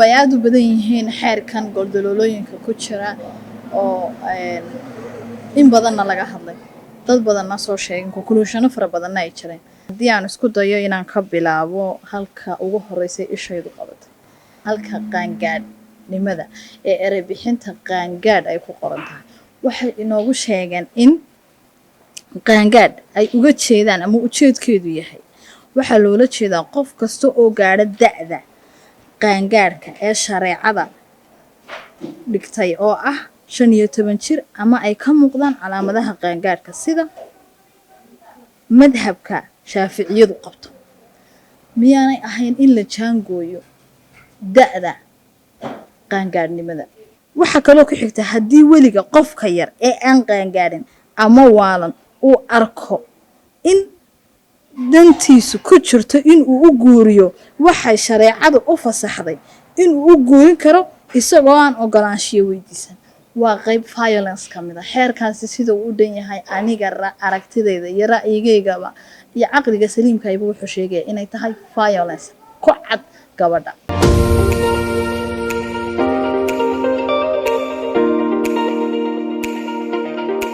way aad u badan yihiin xeerkan goldololooyinka ku jira oo in badanna laga hadlay dad badanna soo sheegin conclusion fara badanna ay jireen haddii aan isku dayo inaan ka bilaabo halka ugu horeysay ishaydu qabatay halka qaangaadhnimada ee eray bixinta qaangaadh ay ku qoran tahay waxay inoogu sheegeen in qaangaadh ay uga jeedaan ama ujeedkeedu yahay waxaa loola jeedaa qof kasta oo gaadha da'da qaangaadhka ee shareecada dhigtay oo ah 15 jir ama ay ka muuqdaan calaamadaha qaangaadhka sida madhabka shaaficiyadu qabto miyaanay ahayn in la jaangooyo da'da qaangaadhnimada waxa kaloo ku xigta haddii weliga qofka yar ee aan qaangaadhin ama waalan uu arko in dantiisu ku jirto in uu u guuriyo waxay shareecadu u fasaxday in uu u guurin karo isagoo aan ogolaanshiyo weydiisan waa qayb violence kamid ah xeerkaasi sida uu u dhan yahay aniga aragtidayda iyo ra'yigeygaba iyo caqliga saliimka ayuu wuxuu sheegay inay tahay violence ku cad gabadha